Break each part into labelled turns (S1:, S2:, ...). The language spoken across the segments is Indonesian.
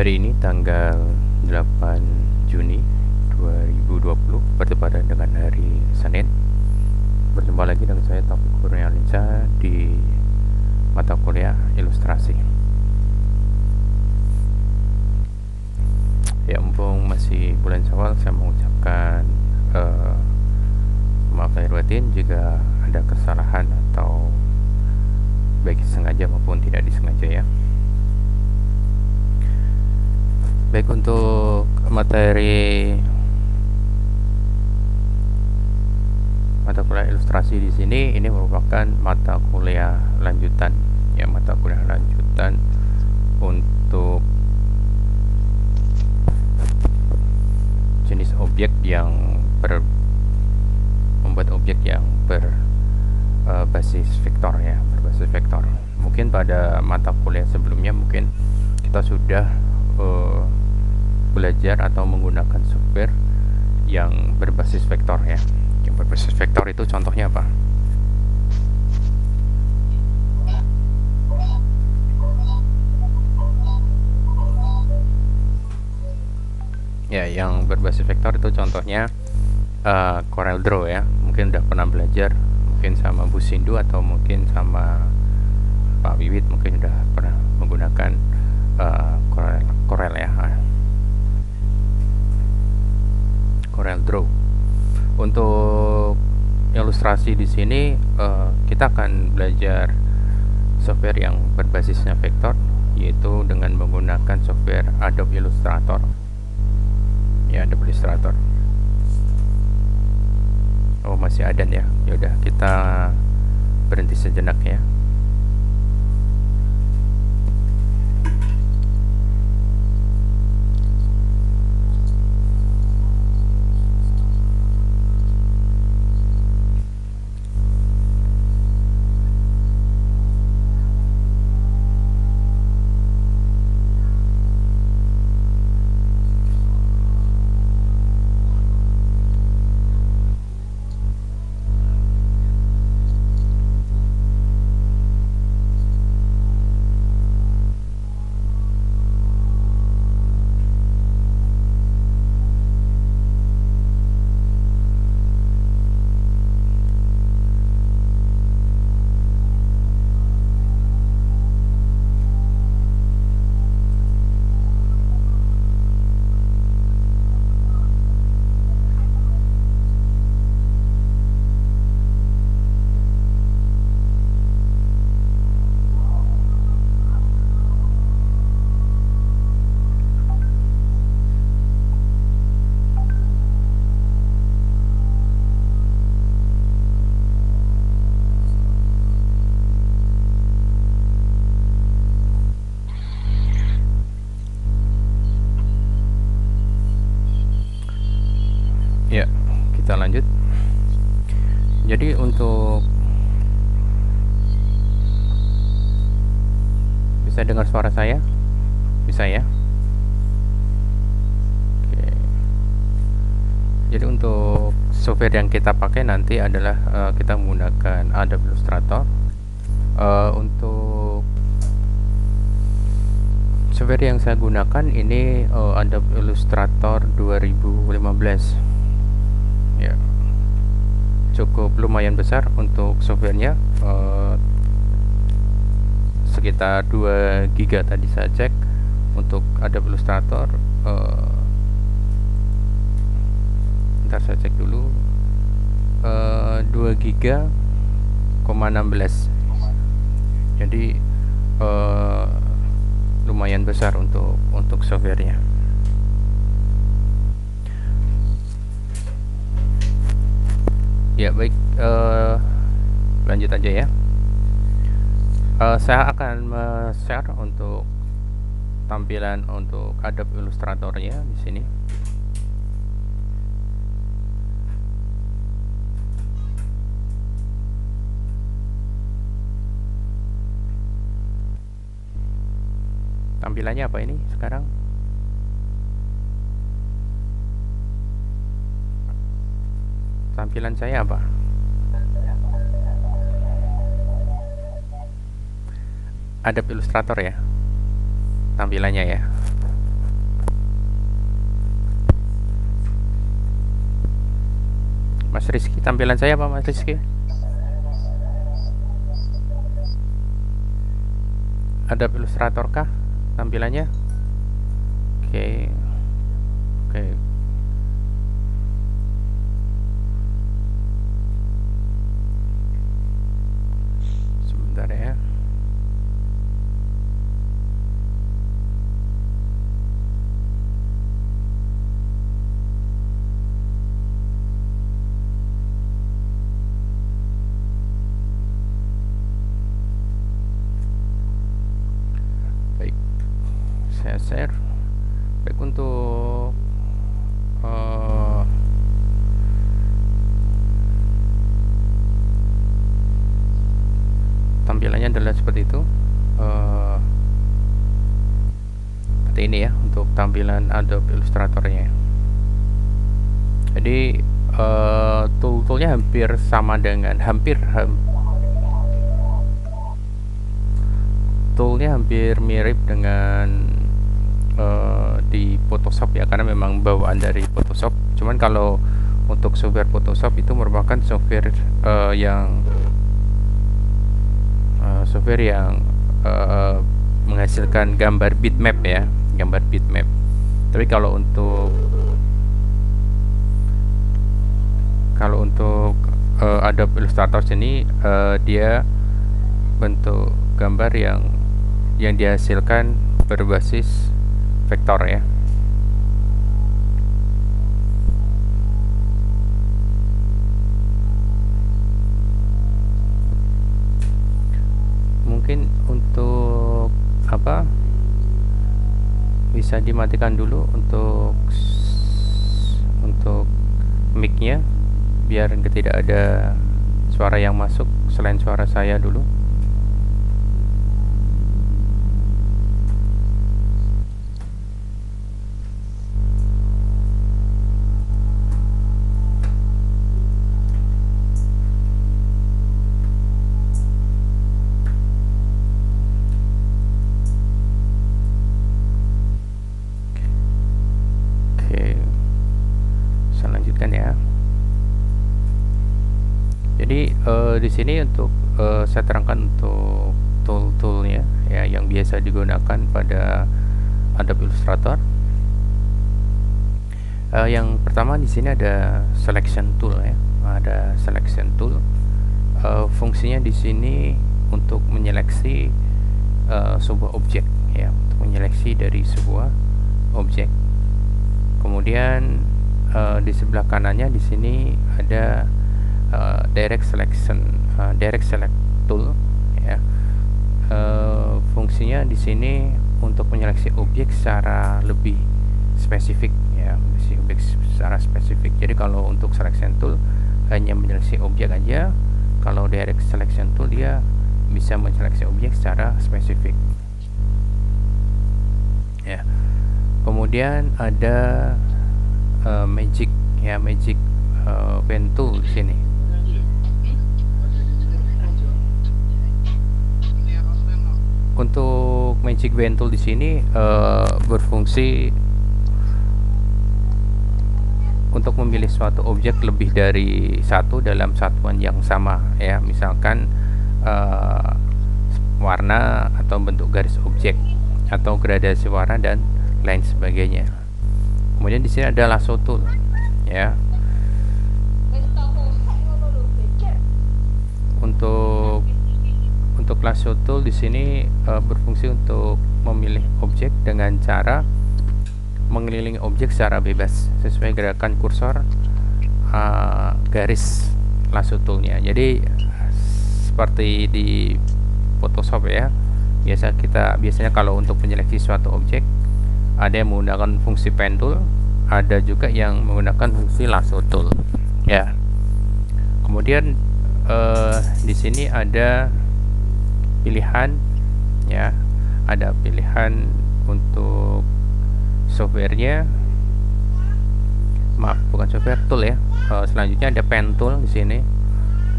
S1: Hari ini tanggal 8 Juni 2020 bertepatan dengan hari Senin. Berjumpa lagi dengan saya Taufik Kurniawansyah di mata kuliah Ilustrasi. Ya, mumpung masih bulan Syawal, saya mengucapkan maaf lahir batin jika ada kesalahan atau baik sengaja maupun tidak disengaja ya. Baik, untuk materi mata kuliah ilustrasi di sini, ini merupakan mata kuliah lanjutan ya, mata kuliah lanjutan untuk jenis objek yang membuat objek yang berbasis vektor ya, berbasis vektor. Mungkin pada mata kuliah sebelumnya mungkin kita sudah belajar atau menggunakan software yang berbasis vektor ya. Yang berbasis vektor itu contohnya apa? Ya, yang berbasis vektor itu contohnya Corel Draw ya. Mungkin udah pernah belajar, mungkin sama Bu Sindu atau mungkin sama Pak Wiwit, mungkin udah pernah menggunakan Corel ya. Corel Draw. Untuk ilustrasi di sini kita akan belajar software yang berbasisnya vektor, yaitu dengan menggunakan software Adobe Illustrator. Ya, Adobe Illustrator. Oh, masih adan ya. Yaudah, kita berhenti sejenak ya. Ya, kita lanjut. Jadi untuk bisa dengar suara saya? Bisa ya? Oke. Jadi untuk software yang kita pakai nanti adalah kita menggunakan Adobe Illustrator. Untuk software yang saya gunakan ini Adobe Illustrator 2015. Ya, cukup lumayan besar untuk softwarenya, sekitar 2 GB tadi saya cek untuk Adobe Illustrator. Ntar saya cek dulu, 2 GB, 16. Jadi lumayan besar untuk softwarenya. Ya baik, lanjut aja ya. Saya akan share untuk tampilan untuk Adobe Illustrator ya di sini. Tampilannya apa ini sekarang? Tampilan saya apa? Adobe Illustrator ya tampilannya ya. Rizky, tampilan saya apa Mas Rizky? Ada Illustrator kah tampilannya? Oke. Oke. Sebentar ya. Baik, saya share. Baik, untuk tampilannya adalah seperti itu. Seperti ini ya untuk tampilan Adobe Illustrator-nya. Jadi tool-toolnya hampir sama dengan toolnya hampir mirip dengan di Photoshop ya, karena memang bawaan dari Photoshop. Cuman kalau untuk software Photoshop itu merupakan software yang menghasilkan gambar bitmap ya, gambar bitmap. Tapi kalau untuk Adobe Illustrator ini dia bentuk gambar yang dihasilkan berbasis vektor ya. Mungkin untuk apa, bisa dimatikan dulu untuk mic-nya biar tidak ada suara yang masuk selain suara saya dulu. Ya. Jadi di sini untuk saya terangkan untuk tool-toolnya ya yang biasa digunakan pada Adobe Illustrator. Yang pertama di sini ada selection tool ya, ada selection tool. Fungsinya di sini untuk menyeleksi sebuah objek ya, untuk menyeleksi dari sebuah objek. Kemudian di sebelah kanannya di sini ada direct select tool ya. Fungsinya di sini untuk menyeleksi objek secara lebih spesifik ya, menyeleksi objek secara spesifik. Jadi kalau untuk selection tool hanya menyeleksi objek aja, kalau direct selection tool dia bisa menyeleksi objek secara spesifik ya. Kemudian ada magic pen tool di sini. Untuk magic pen tool di sini berfungsi untuk memilih suatu objek lebih dari satu dalam satuan yang sama ya, misalkan warna atau bentuk garis objek atau gradasi warna dan lain sebagainya. Kemudian di sini ada lasso tool ya. Untuk lasso tool di sini berfungsi untuk memilih objek dengan cara mengelilingi objek secara bebas sesuai gerakan kursor garis lasso toolnya. Jadi seperti di Photoshop ya, biasanya kalau untuk menyeleksi suatu objek ada yang menggunakan fungsi pen tool, ada juga yang menggunakan fungsi lasso tool ya. Kemudian di sini ada pilihan ya, ada pilihan untuk softwarenya, maaf bukan software, tool ya. Selanjutnya ada pen tool di sini.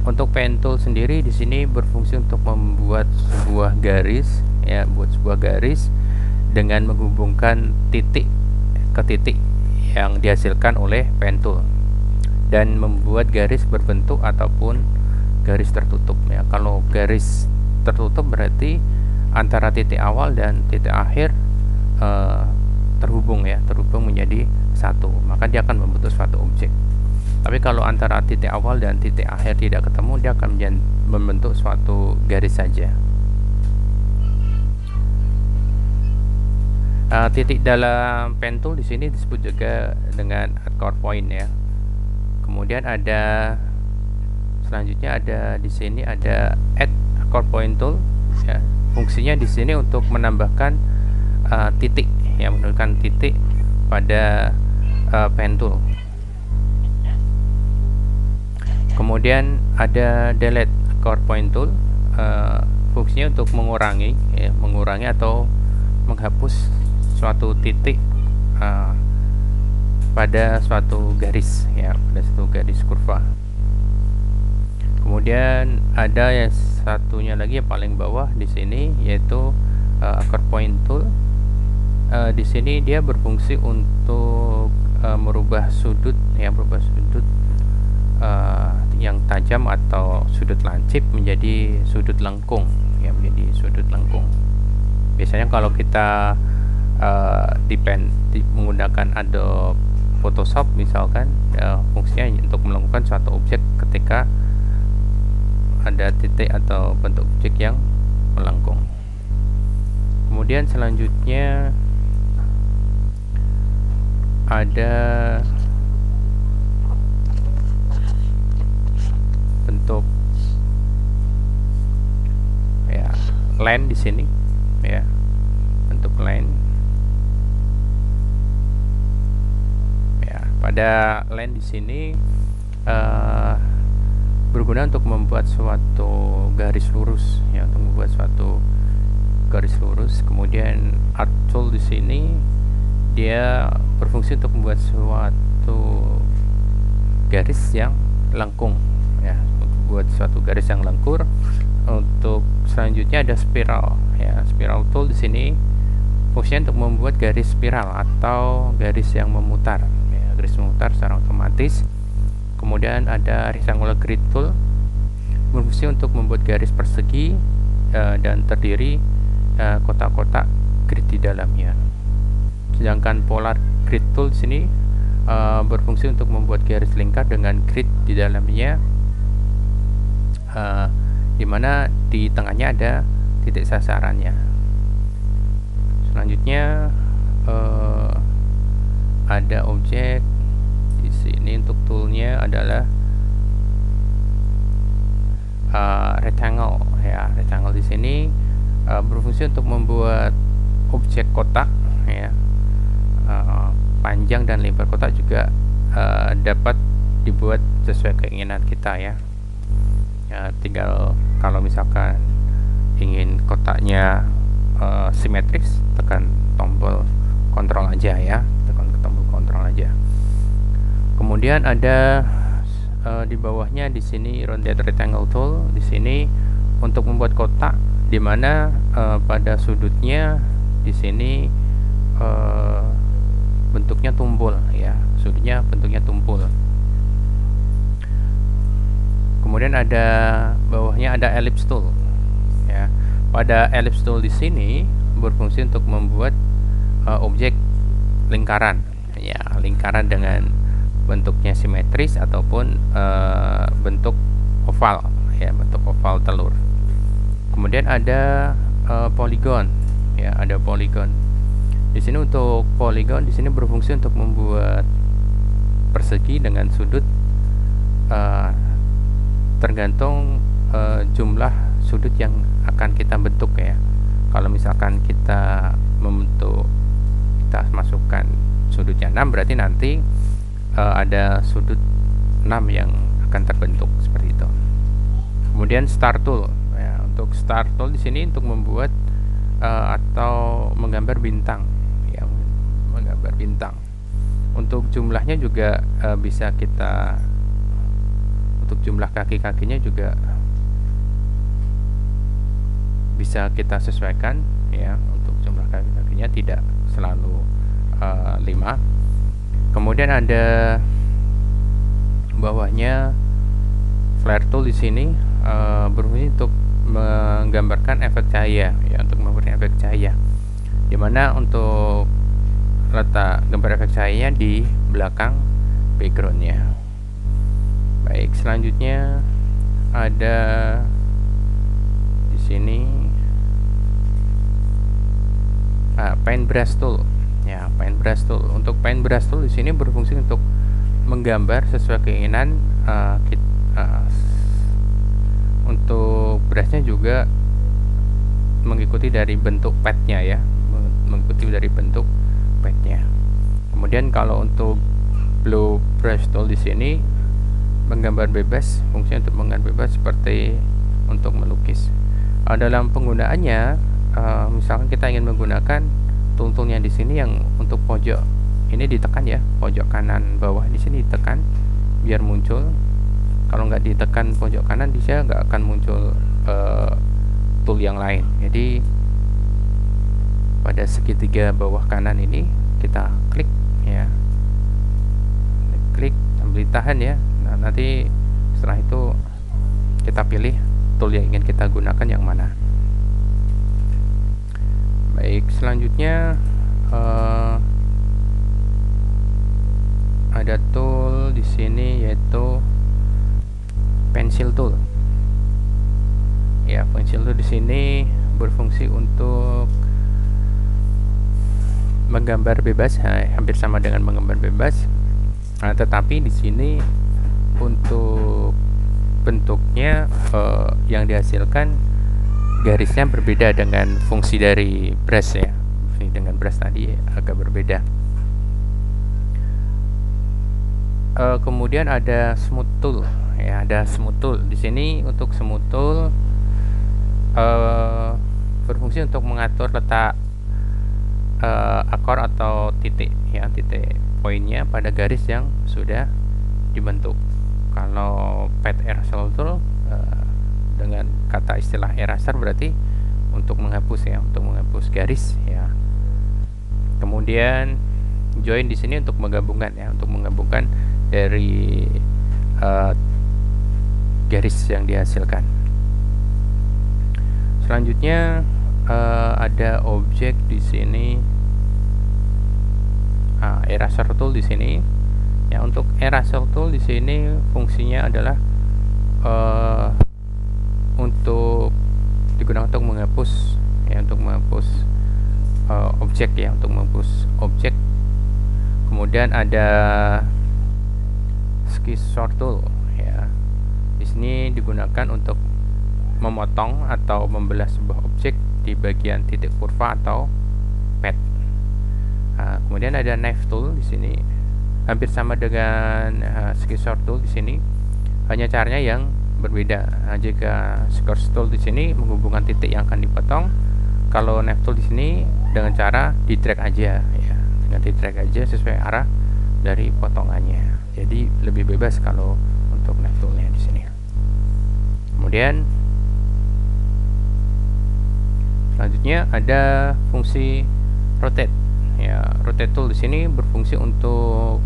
S1: Untuk pen tool sendiri di sini berfungsi untuk membuat sebuah garis ya, dengan menghubungkan titik ke titik yang dihasilkan oleh pen tool. dan membuat garis berbentuk ataupun garis tertutup ya. Kalau garis tertutup berarti antara titik awal dan titik akhir terhubung ya, terhubung menjadi satu, maka dia akan membentuk suatu objek. Tapi kalau antara titik awal dan titik akhir tidak ketemu, dia akan membentuk suatu garis saja. Titik dalam pen tool di sini disebut juga dengan anchor point ya. Kemudian ada selanjutnya ada di sini ada add anchor point tool ya. Fungsinya di sini untuk menambahkan titik ya, menambahkan titik pada pen tool. Kemudian ada delete anchor point tool, fungsinya untuk mengurangi ya, mengurangi atau menghapus suatu titik pada suatu garis ya, pada suatu garis kurva. Kemudian ada yang satunya lagi yang paling bawah di sini, yaitu anchor point tool. Di sini dia berfungsi untuk merubah sudut ya, merubah sudut yang tajam atau sudut lancip menjadi sudut lengkung ya, menjadi sudut lengkung. Biasanya kalau kita menggunakan Adobe Photoshop misalkan, fungsinya untuk melakukan suatu objek ketika ada titik atau bentuk objek yang melengkung. Kemudian selanjutnya ada bentuk ya, line di sini ya, bentuk line ya. Pada line di sini berguna untuk membuat suatu garis lurus ya, untuk membuat suatu garis lurus. Kemudian art tool di sini dia berfungsi untuk membuat suatu garis yang lengkung ya, buat suatu garis yang lengkur. Untuk selanjutnya ada spiral ya, spiral tool di sini fungsinya untuk membuat garis spiral atau garis yang memutar ya, garis memutar secara otomatis. Kemudian ada rectangular grid tool, berfungsi untuk membuat garis persegi dan terdiri kotak-kotak grid di dalamnya. Sedangkan polar grid tool di sini berfungsi untuk membuat garis lingkar dengan grid di dalamnya, di mana di tengahnya ada titik sasarannya. Selanjutnya ada objek di sini. Untuk toolnya adalah rectangle ya. Rectangle di sini berfungsi untuk membuat objek kotak ya. Panjang dan lebar kotak juga dapat dibuat sesuai keinginan kita ya. Tinggal kalau misalkan ingin kotaknya simetris, tekan tombol kontrol aja ya, tekan tombol kontrol aja. Kemudian ada di bawahnya di sini rounded rectangle tool. Di sini untuk membuat kotak di mana pada sudutnya di sini bentuknya tumpul ya, sudutnya bentuknya tumpul. Kemudian ada bawahnya ada ellipse tool ya. Pada ellipse tool di sini berfungsi untuk membuat objek lingkaran ya, lingkaran dengan bentuknya simetris ataupun bentuk oval ya, bentuk oval telur. Kemudian ada polygon ya, ada polygon. Di sini untuk polygon di sini berfungsi untuk membuat persegi dengan sudut tergantung jumlah sudut yang akan kita bentuk ya. Kalau misalkan kita membentuk, kita masukkan sudutnya 6, berarti nanti ada sudut 6 yang akan terbentuk seperti itu. Kemudian star tool ya. Untuk star tool di sini untuk membuat atau menggambar bintang ya, menggambar bintang. Untuk jumlahnya juga bisa kita, untuk jumlah kaki-kakinya juga bisa kita sesuaikan ya. Untuk jumlah kaki-kakinya tidak selalu 5. Kemudian ada bawahnya flare tool di sini berfungsi untuk menggambarkan efek cahaya ya, untuk memberikan efek cahaya, dimana untuk letak gambar efek cahayanya di belakang backgroundnya. Baik, selanjutnya ada di sini paintbrush tool ya. Paintbrush tool, untuk paintbrush tool di sini berfungsi untuk menggambar sesuai keinginan untuk brushnya juga mengikuti dari bentuk padnya ya, mengikuti dari bentuk padnya. Kemudian kalau untuk blue brush tool di sini menggambar bebas, fungsinya untuk menggambar bebas seperti untuk melukis. Dalam penggunaannya, misalkan kita ingin menggunakan tool-toolnya di sini yang untuk pojok ini ditekan ya, pojok kanan bawah di sini ditekan biar muncul. Kalau nggak ditekan pojok kanan, dia nggak akan muncul tool yang lain. Jadi pada segitiga bawah kanan ini kita klik ya, klik sambil ditahan ya. Nah, nanti setelah itu kita pilih tool yang ingin kita gunakan yang mana. Baik, selanjutnya ada tool di sini yaitu pencil tool. Ya, pencil tool di sini berfungsi untuk menggambar bebas, hampir sama dengan menggambar bebas. Tetapi di sini untuk bentuknya yang dihasilkan garisnya berbeda dengan fungsi dari brush ya. Fungsi dengan brush tadi agak berbeda. Kemudian ada smooth tool ya, ada smooth tool di sini. Untuk smooth tool berfungsi untuk mengatur letak akor atau titik ya, titik poinnya pada garis yang sudah dibentuk. Kalau pad eraser tool dengan kata istilah eraser berarti untuk menghapus ya, untuk menghapus garis ya. Kemudian join di sini untuk menggabungkan ya, untuk menggabungkan dari garis yang dihasilkan. Selanjutnya ada objek di sini, eraser tool di sini ya. Untuk eraser tool di sini fungsinya adalah untuk digunakan untuk menghapus ya, untuk menghapus objek ya, untuk menghapus objek. Kemudian ada scissor tool ya. Di sini digunakan untuk memotong atau membelah sebuah objek di bagian titik kurva atau pad. Kemudian ada knife tool di sini, hampir sama dengan scissor tool di sini, hanya caranya yang berbeda. Jika scissor tool di sini menghubungkan titik yang akan dipotong, kalau knife tool di sini dengan cara di drag aja ya, dengan di drag aja sesuai arah dari potongannya. Jadi lebih bebas kalau untuk knife toolnya di sini. Kemudian selanjutnya ada fungsi rotate ya. Rotate tool di sini berfungsi untuk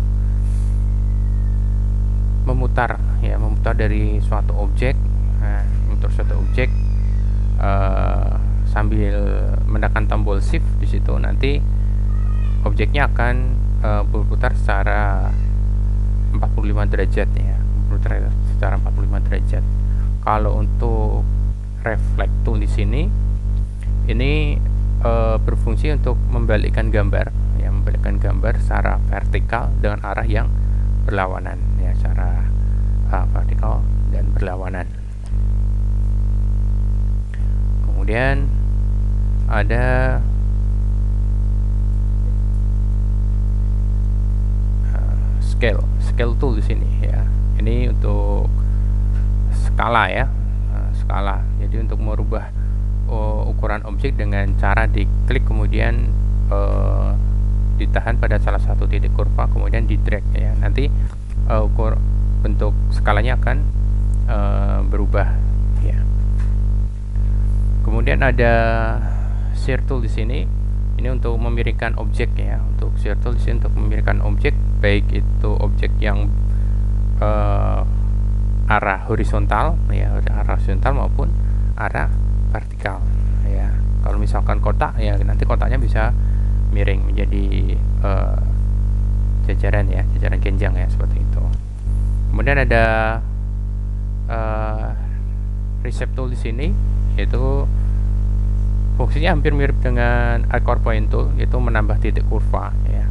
S1: memutar ya, memutar dari suatu objek, memutar suatu objek sambil menekan tombol shift. Di situ nanti objeknya akan berputar secara 45 derajat ya, berputar secara 45 derajat. Kalau untuk reflect tool di sini ini berfungsi untuk membalikkan gambar ya, membalikkan gambar secara vertikal dengan arah yang berlawanan ya, secara vertikal dan berlawanan. Kemudian ada scale tool di sini ya. Ini untuk skala ya, skala. Jadi untuk merubah ukuran objek dengan cara diklik kemudian ditahan pada salah satu titik kurva kemudian di drag ya. Nanti bentuk skalanya akan berubah ya. Kemudian ada shear tool di sini. Ini untuk memiringkan objek ya. Untuk shear tool di sini untuk memiringkan objek, baik itu objek yang arah horizontal ya, arah horizontal maupun arah vertikal ya. Kalau misalkan kotak ya, nanti kotaknya bisa miring menjadi jajaran ya, jajaran genjang ya, seperti itu. Kemudian ada Recept tool di sini, yaitu fungsinya hampir mirip dengan Anchor Point Tool, yaitu menambah titik kurva ya.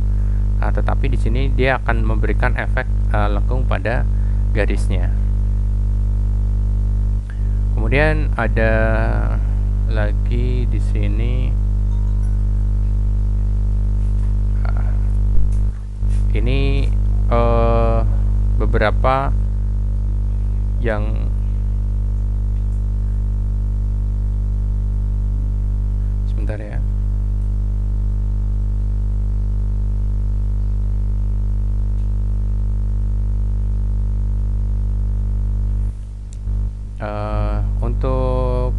S1: Tetapi di sini dia akan memberikan efek lengkung pada garisnya. Kemudian ada lagi di sini ini beberapa yang sebentar ya. Untuk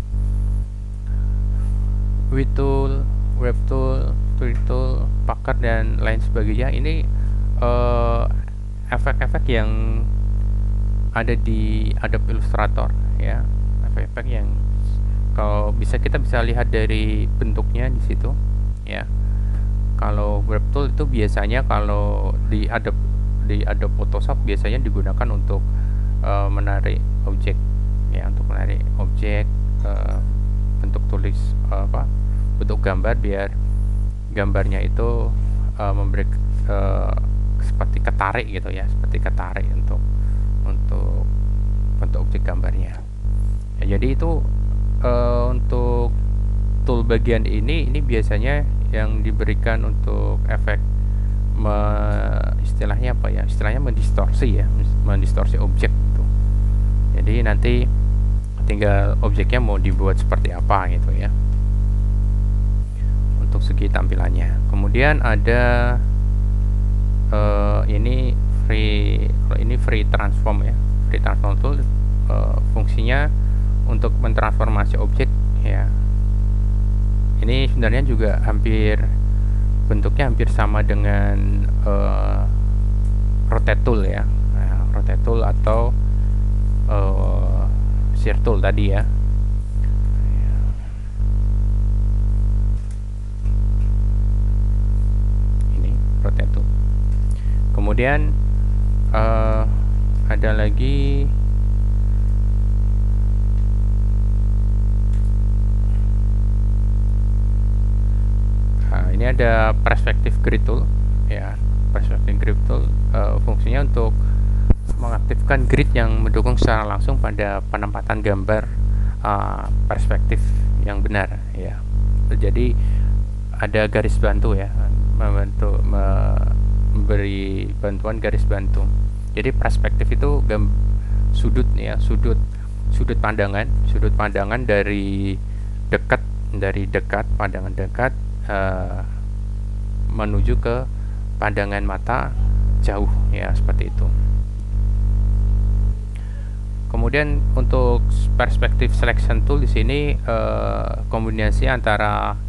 S1: WeTool, WebTool, TreeTool, Packer dan lain sebagainya, ini efek-efek yang ada di Adobe Illustrator ya, efek-efek yang kalau kita bisa lihat dari bentuknya di situ ya. Kalau WebTool itu biasanya kalau di Adobe Photoshop biasanya digunakan untuk menarik objek ya, untuk menarik objek bentuk tulis bentuk gambar, biar gambarnya itu memberi seperti ketarik gitu ya, seperti ketarik untuk bentuk objek gambarnya ya. Jadi itu untuk tool bagian ini biasanya yang diberikan untuk efek istilahnya apa ya, istilahnya mendistorsi ya, mendistorsi objek gitu. Jadi nanti tinggal objeknya mau dibuat seperti apa gitu ya, untuk segi tampilannya. Kemudian ada ini free transform ya. Free transform tool fungsinya untuk mentransformasi objek ya. Ini sebenarnya juga bentuknya hampir sama dengan rotate tool ya. Nah, rotate tool atau shear tool tadi ya. Ini rotate tool. Kemudian ada lagi ini ada perspective grid tool ya. Perspective grid tool fungsinya untuk mengaktifkan grid yang mendukung secara langsung pada penempatan gambar perspektif yang benar ya. Jadi ada garis bantu ya, memberi bantuan garis bantu. Jadi perspektif itu sudut ya, sudut pandangan dari dekat, pandangan dekat menuju ke pandangan mata jauh ya, seperti itu. Kemudian untuk perspective selection tool di sini kombinasi antara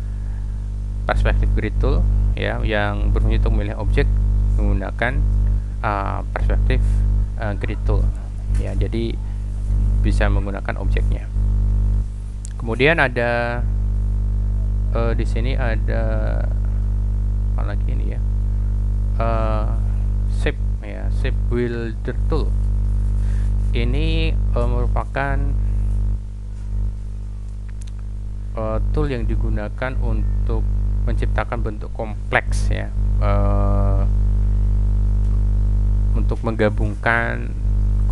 S1: perspective grid tool ya, yang berfungsi untuk memilih objek menggunakan perspective grid tool ya. Jadi bisa menggunakan objeknya. Kemudian ada di sini ada apa lagi ini ya, shape ya, shape builder tool. Ini merupakan tool yang digunakan untuk menciptakan bentuk kompleks ya, untuk menggabungkan,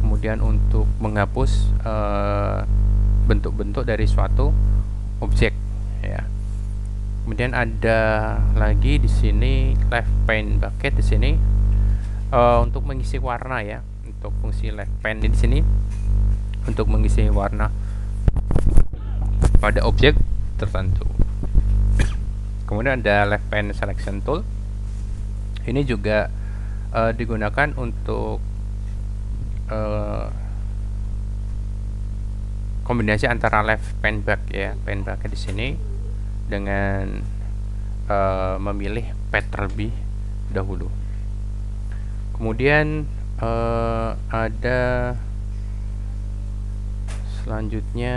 S1: kemudian untuk menghapus bentuk-bentuk dari suatu objek ya. Kemudian ada lagi di sini left paint bucket di sini untuk mengisi warna ya. Untuk fungsi left paint di sini untuk mengisi warna pada objek tertentu. Kemudian ada left paint selection tool. Ini juga digunakan untuk kombinasi antara left paint bucket ya, paint bucket di sini dengan memilih pad terlebih dahulu. Kemudian ada selanjutnya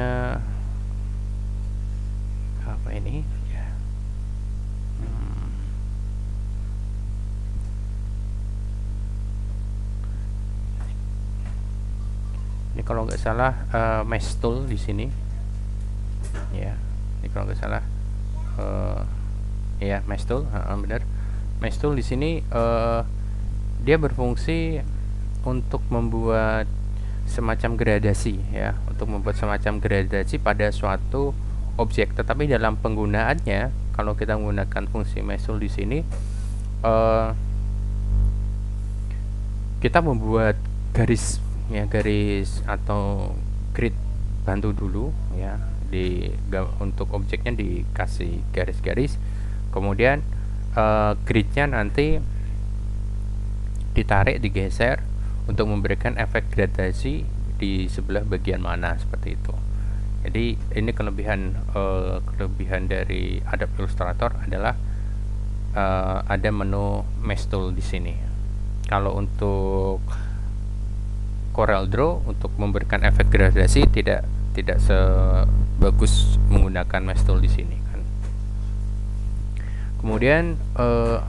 S1: apa ini ya. Ini kalau nggak salah mesh tool di sini ya. Ini kalau nggak salah ya mesh tool, benar. Mesh tool di sini dia berfungsi untuk membuat semacam gradasi ya, untuk membuat semacam gradasi pada suatu objek. Tetapi dalam penggunaannya, kalau kita menggunakan fungsi mesh tool di sini, kita membuat garis ya, garis atau grid bantu dulu ya, untuk objeknya dikasih garis-garis, kemudian gridnya nanti ditarik, digeser untuk memberikan efek gradasi di sebelah bagian mana, seperti itu. Jadi ini kelebihan dari Adobe Illustrator adalah ada menu mesh tool di sini. Kalau untuk Corel Draw untuk memberikan efek gradasi tidak sebagus menggunakan mesh tool di sini kan. Kemudian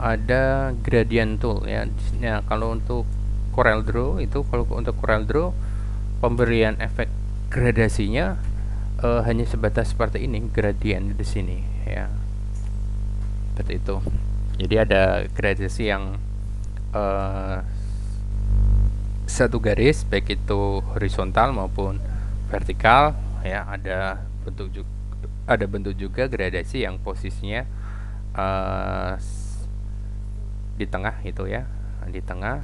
S1: ada gradient tool ya. Nah, kalau untuk Corel Draw itu, kalau untuk Corel Draw pemberian efek gradasinya hanya sebatas seperti ini, gradient di sini ya. Seperti itu. Jadi ada gradasi yang satu garis, baik itu horizontal maupun vertikal ya. Ada bentuk juga gradasi yang posisinya di tengah itu ya, di tengah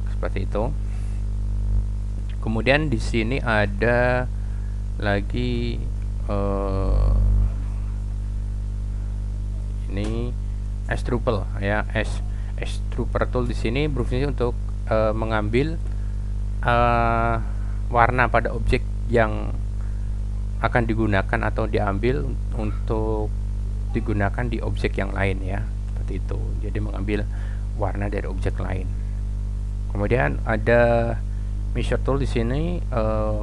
S1: seperti itu. Kemudian di sini ada lagi ini extruper ya. Extruper tool di sini berfungsi untuk mengambil warna pada objek yang akan digunakan atau diambil untuk digunakan di objek yang lain ya, seperti itu. Jadi mengambil warna dari objek lain. Kemudian ada measure tool di sini,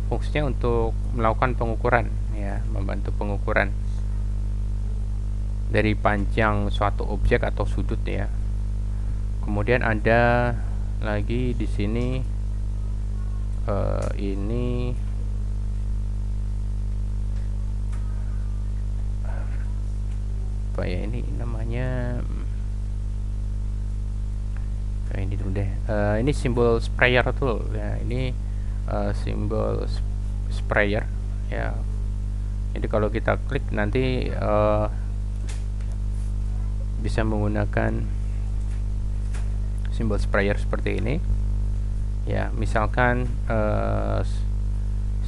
S1: fungsinya untuk melakukan pengukuran ya, membantu pengukuran dari panjang suatu objek atau sudut ya. Kemudian ada lagi di sini ini apa ya, ini namanya ini dulu deh, ini simbol sprayer tool ya. Ini simbol sprayer ya. Jadi kalau kita klik nanti bisa menggunakan simbol sprayer seperti ini ya. Misalkan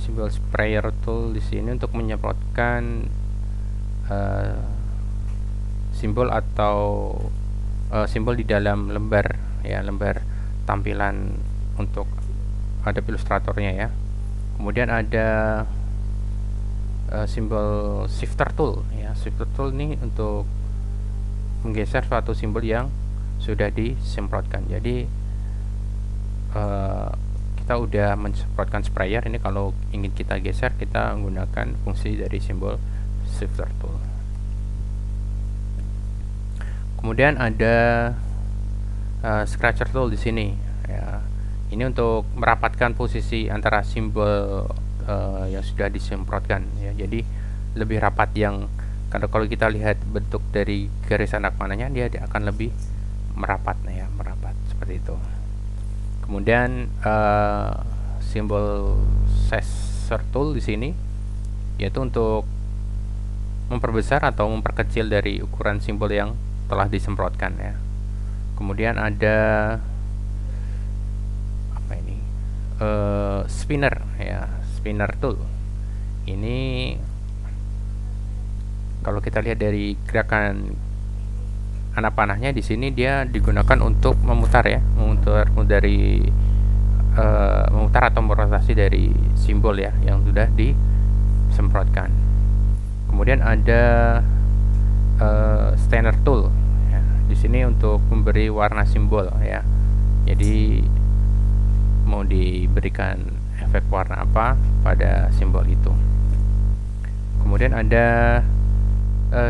S1: simbol sprayer tool di sini untuk menyemprotkan simbol atau simbol di dalam lembar ya, lembar tampilan untuk Adobe Illustratornya ya. Kemudian ada simbol shifter tool ya. Shifter tool ini untuk menggeser suatu simbol yang sudah disemprotkan. Jadi kita udah mensemprotkan sprayer, ini kalau ingin kita geser kita menggunakan fungsi dari simbol shifter tool. Kemudian ada scratcher tool di sini ya. Ini untuk merapatkan posisi antara simbol yang sudah disemprotkan ya. Jadi lebih rapat, yang kalau kita lihat bentuk dari garis anak panahnya, dia akan lebih merapat ya, merapat seperti itu. Kemudian simbol scissor tool di sini yaitu untuk memperbesar atau memperkecil dari ukuran simbol yang telah disemprotkan ya. Kemudian ada apa ini, spinner ya, spinner tool. Ini kalau kita lihat dari gerakan anak panahnya di sini, dia digunakan untuk memutar ya, memutar atau merotasi dari simbol ya yang sudah disemprotkan. Kemudian ada stainer tool ya, di sini untuk memberi warna simbol ya. Jadi mau diberikan efek warna apa pada simbol itu. Kemudian ada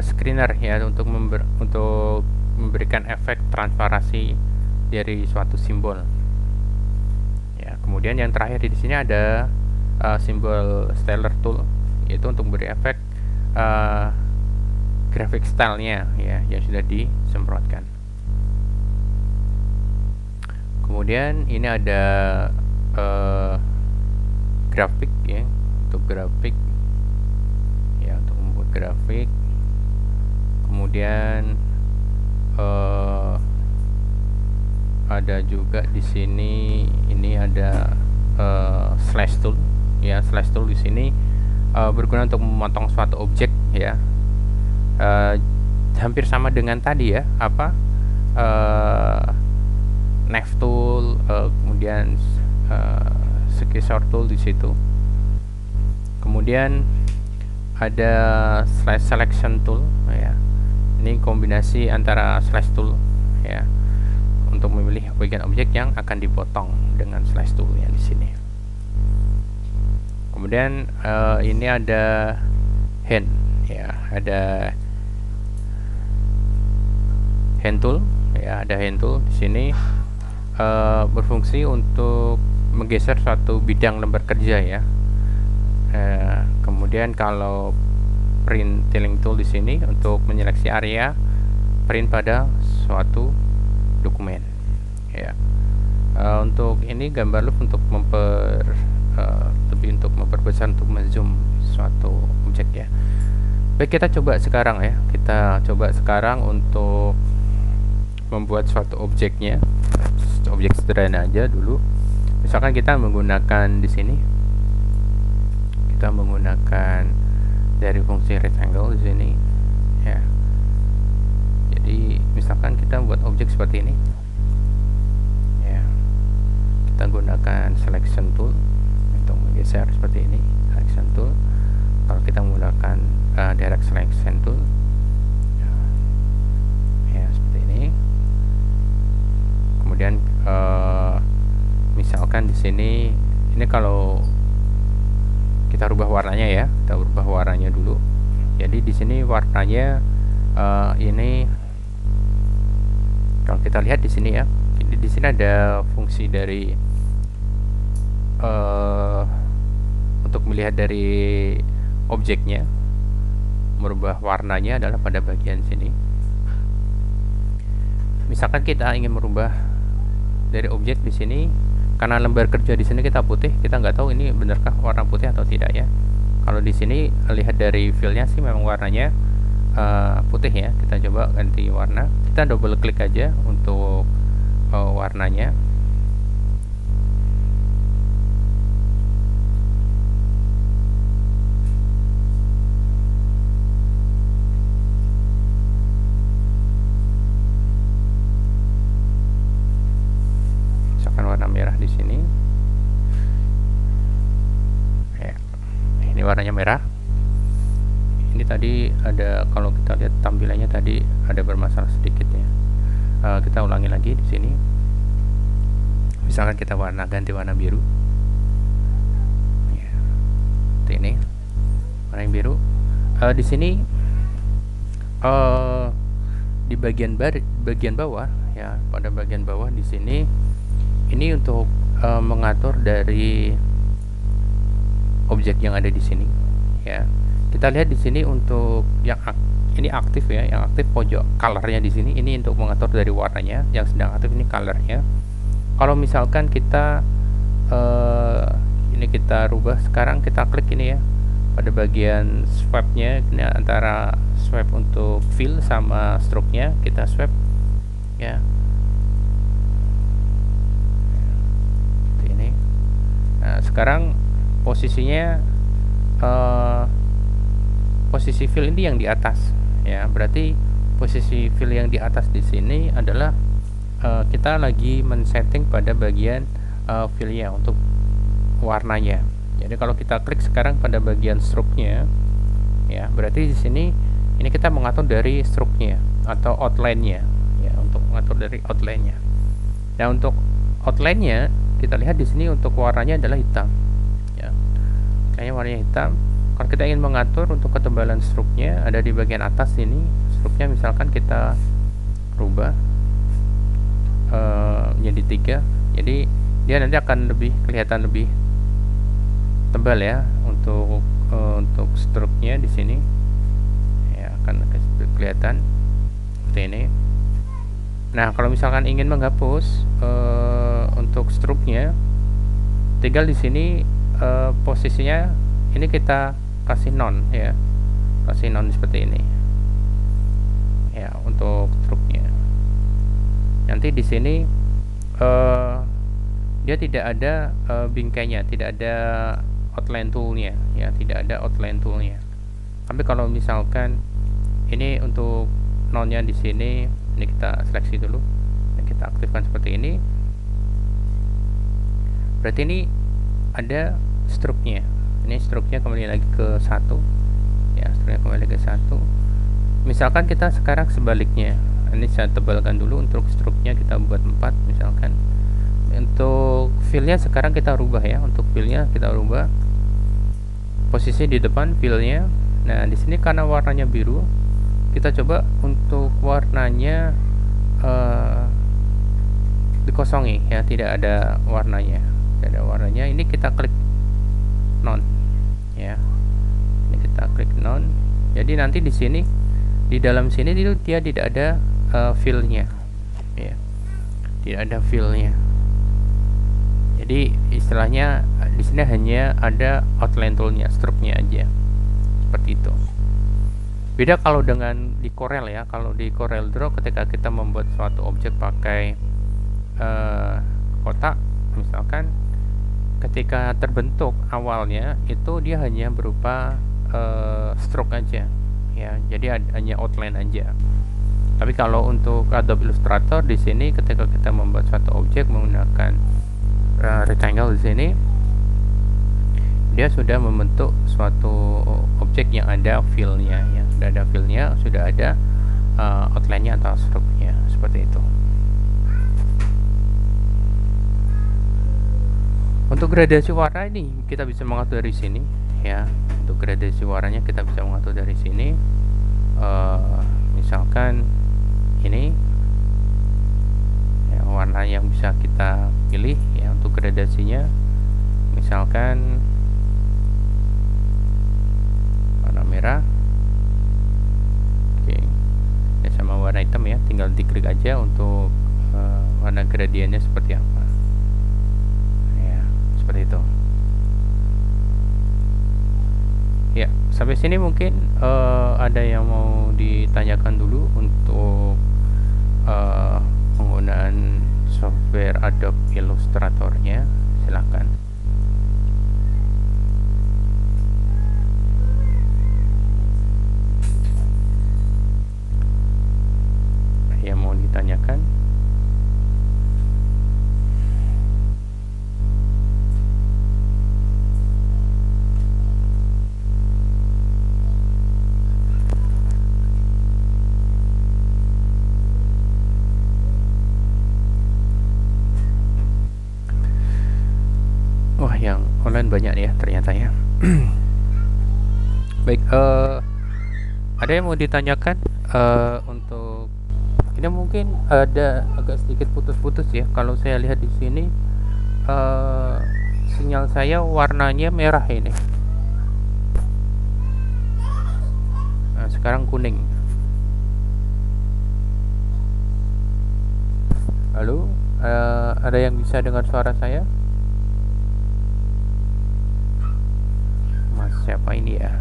S1: screener ya untuk memberikan efek transparansi dari suatu simbol. Ya, kemudian yang terakhir di sini ada simbol styler tool, yaitu untuk memberi efek graphic style-nya ya yang sudah disemprotkan. Kemudian ini ada grafik ya, untuk grafik ya, untuk membuat grafik. Kemudian ada juga di sini, ini ada slash tool ya. Slash tool di sini berguna untuk memotong suatu objek ya, hampir sama dengan tadi ya, apa knife tool, kemudian scissor tool di situ. Kemudian ada slash selection tool ya. Ini kombinasi antara slash tool ya, untuk memilih bagian objek yang akan dipotong dengan slash tool yang di sini. Kemudian ini ada hand ya, ada hand tool ya, ada hand tool di sini berfungsi untuk menggeser suatu bidang lembar kerja ya. Kemudian kalau print tiling tool di sini untuk menyeleksi area print pada suatu dokumen ya. Untuk ini gambar loop untuk lebih untuk memperbesar, untuk menzoom suatu objek ya. Baik, kita coba sekarang ya, kita coba sekarang untuk membuat suatu objeknya, objek sederhana aja dulu. Misalkan kita menggunakan di sini, kita menggunakan dari fungsi rectangle di sini ya. Jadi misalkan kita buat objek seperti ini ya, kita gunakan selection tool untuk menggeser seperti ini, selection tool. Kalau kita menggunakan direct selection tool ya, seperti ini. Kemudian misalkan di sini, ini kalau kita rubah warnanya ya, kita rubah warnanya dulu. Jadi di sini warnanya ini kalau kita lihat di sini ya, jadi di sini ada fungsi dari untuk melihat dari objeknya, merubah warnanya adalah pada bagian sini. Misalkan kita ingin merubah dari objek di sini, karena lembar kerja di sini kita putih, kita nggak tahu ini benarkah warna putih atau tidak ya. Kalau di sini lihat dari feel-nya sih memang warnanya putih ya. Kita coba ganti warna, kita double klik aja untuk warnanya. Warna merah di sini ya, ini warnanya merah. Ini tadi ada, kalau kita lihat tampilannya tadi ada bermasalah sedikit ya. Kita ulangi lagi di sini. Misalkan kita ganti warna biru ya, seperti ini warna yang biru. Di sini di bagian bawah ya, pada bagian bawah di sini, ini untuk mengatur dari objek yang ada di sini ya. Kita lihat di sini untuk yang ini aktif ya, yang aktif pojok colornya di sini, ini untuk mengatur dari warnanya. Yang sedang aktif ini colornya. Kalau misalkan kita ini kita rubah sekarang, kita klik ini ya, pada bagian swipe-nya, ini antara swipe untuk fill sama stroke-nya, kita swipe ya. Nah, sekarang posisinya posisi fill ini yang di atas ya. Berarti posisi fill yang di atas di sini adalah kita lagi men-setting pada bagian fill-nya untuk warnanya. Jadi kalau kita klik sekarang pada bagian stroke-nya ya, berarti di sini ini kita mengatur dari stroke-nya atau outline-nya ya, untuk mengatur dari outline-nya. Nah, untuk outline-nya kita lihat di sini untuk warnanya adalah hitam ya, kayaknya warnanya hitam. Kalau kita ingin mengatur untuk ketebalan struknya, ada di bagian atas ini. Struknya misalkan kita rubah menjadi 3, jadi dia nanti akan lebih kelihatan lebih tebal ya untuk struknya di sini ya, akan kelihatan seperti ini. Nah, kalau misalkan ingin menghapus untuk struknya, tinggal di sini posisinya ini kita kasih non ya, kasih non seperti ini ya untuk struknya. Nanti di sini dia tidak ada bingkainya, tidak ada outline toolnya ya, tidak ada outline toolnya. Tapi kalau misalkan ini untuk nonnya di sini, ini kita seleksi dulu, dan kita aktifkan seperti ini. Berarti ini ada struknya. Ini struknya kembali lagi ke 1 ya, struknya kembali ke 1. Misalkan kita sekarang sebaliknya, ini saya tebalkan dulu. Untuk struknya kita buat 4 misalkan. Untuk fillnya sekarang kita rubah ya, untuk fillnya kita rubah posisi di depan fillnya. Nah, di sini karena warnanya biru, kita coba untuk warnanya dikosongi ya, tidak ada warnanya, tidak ada warnanya. Ini kita klik non ya, ini kita klik non. Jadi nanti di sini, di dalam sini itu dia tidak ada fillnya ya, tidak ada fillnya. Jadi istilahnya di sini hanya ada outline toolnya, struknya aja, seperti itu. Beda kalau dengan di Corel ya. Kalau di Corel Draw, ketika kita membuat suatu objek pakai kotak misalkan, ketika terbentuk awalnya itu dia hanya berupa stroke aja ya, jadi hanya outline aja. Tapi kalau untuk Adobe Illustrator di sini, ketika kita membuat suatu objek menggunakan rectangle di sini, dia sudah membentuk suatu objek yang ada fillnya ya, sudah ada fillnya, sudah ada outline-nya atau stroke-nya, seperti itu. Untuk gradasi warna ini kita bisa mengatur dari sini ya. Untuk gradasi warnanya kita bisa mengatur dari sini. Misalkan ini ya, warna yang bisa kita pilih ya untuk gradasinya. Misalkan warna merah, oke, ya sama warna hitam ya. Tinggal diklik aja untuk warna gradiennya seperti apa. Seperti itu ya. Sampai sini mungkin ada yang mau ditanyakan dulu untuk penggunaan software Adobe Illustrator-nya. Silahkan. Yang mau ditanyakan? Wah, yang online banyak ya ternyata ya. Baik, ada yang mau ditanyakan untuk ini? Mungkin ada agak sedikit putus-putus ya. Kalau saya lihat di sini sinyal saya warnanya merah ini. Nah, sekarang kuning. Halo, ada yang bisa dengar suara saya? Mas siapa ini ya?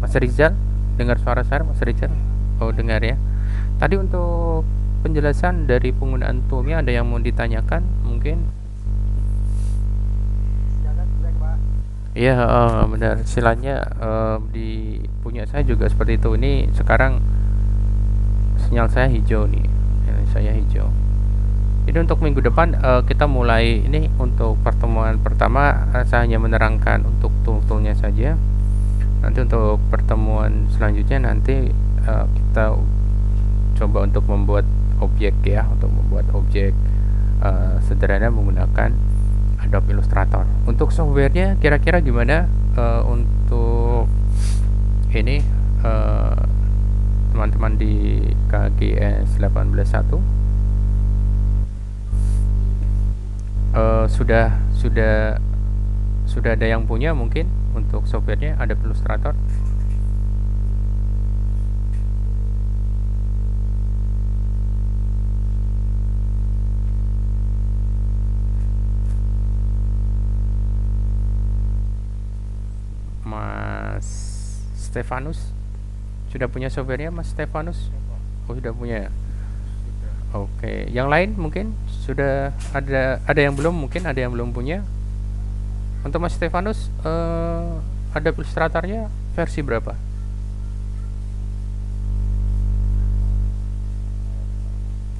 S1: Mas Rizal, dengar suara saya Mas Rizal? Oh, dengar ya. Tadi untuk penjelasan dari penggunaan toolnya ada yang mau ditanyakan mungkin? Iya, benar. Silanya di punya saya juga seperti itu. Ini sekarang sinyal saya hijau nih. Sinyal saya hijau. Jadi untuk minggu depan kita mulai ini. Untuk pertemuan pertama saya hanya menerangkan untuk tool-toolnya saja. Nanti untuk pertemuan selanjutnya nanti kita coba untuk membuat objek ya, untuk membuat objek sederhana menggunakan Adobe Illustrator. Untuk softwarenya kira-kira gimana untuk ini teman-teman di KGS 181? Sudah ada yang punya mungkin untuk softwarenya Adobe Illustrator? Mas Stefanus sudah punya softwarenya, Mas Stefanus? Oh, sudah punya. Oke, yang lain mungkin sudah ada yang belum, mungkin ada yang belum punya. Untuk Mas Stefanus, ada Illustratornya versi berapa?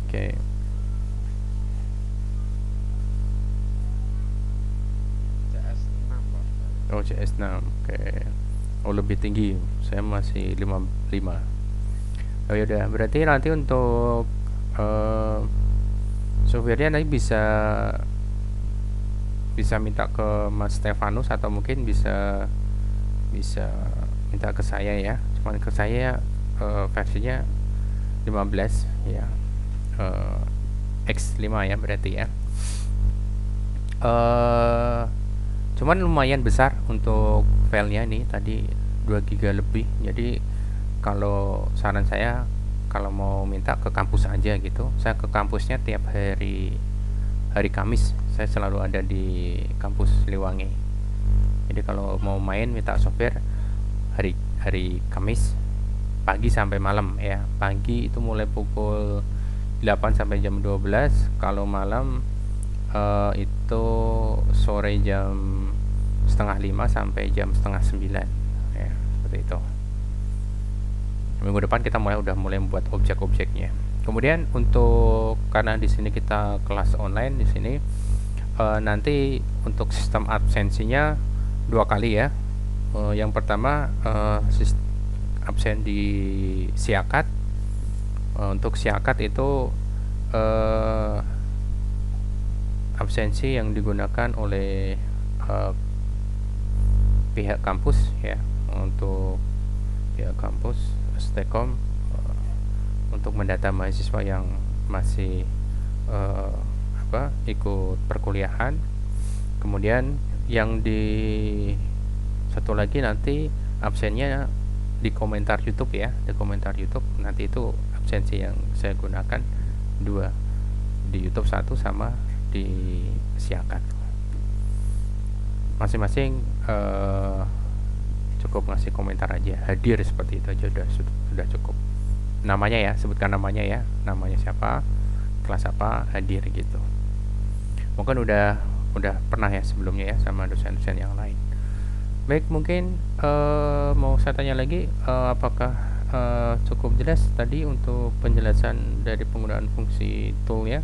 S1: Oke. Oh, CS6. Oke. Oh, lebih tinggi. Saya masih 55. Oh ya udah, berarti nanti untuk softwarenya nanti bisa minta ke Mas Stefanus atau mungkin bisa minta ke saya ya. Cuman ke saya versinya 15 ya. X5 ya berarti ya. Cuman lumayan besar untuk filenya nih, tadi 2 GB lebih. Jadi kalau saran saya, kalau mau minta ke kampus aja gitu. Saya ke kampusnya tiap hari Kamis. Saya selalu ada di kampus Siliwangi. Jadi kalau mau main minta software hari Kamis pagi sampai malam ya. Pagi itu mulai pukul 8 sampai jam 12. Kalau malam itu sore jam setengah 5 sampai jam setengah 9 ya, seperti itu. Minggu depan kita udah mulai membuat objek-objeknya. Kemudian untuk karena di sini kita kelas online di sini, nanti untuk sistem absensinya 2 kali ya. Yang pertama absen di Siakat. Untuk Siakat itu absensi yang digunakan oleh pihak kampus ya, untuk pihak kampus Stekom untuk mendata mahasiswa yang masih ikut perkuliahan. Kemudian yang di satu lagi nanti absennya di komentar YouTube ya, di komentar YouTube nanti itu absensi yang saya gunakan 2 di YouTube, 1 sama di Siakat. Masing-masing cukup ngasih komentar aja, hadir seperti itu aja sudah cukup. Namanya ya, sebutkan namanya ya, namanya siapa, kelas apa, hadir gitu. Mungkin udah pernah ya sebelumnya ya sama dosen-dosen yang lain. Baik, mungkin mau saya tanya lagi, apakah cukup jelas tadi untuk penjelasan dari penggunaan fungsi tool ya?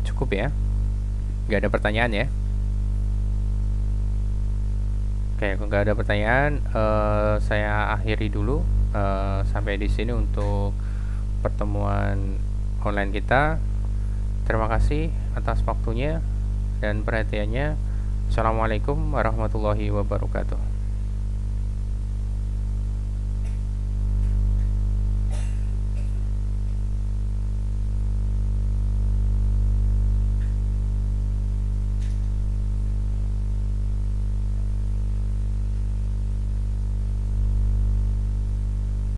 S1: Cukup ya? Gak ada pertanyaan ya? Oke, kalau nggak ada pertanyaan, saya akhiri dulu sampai di sini untuk pertemuan online kita. Terima kasih atas waktunya dan perhatiannya. Assalamualaikum warahmatullahi wabarakatuh.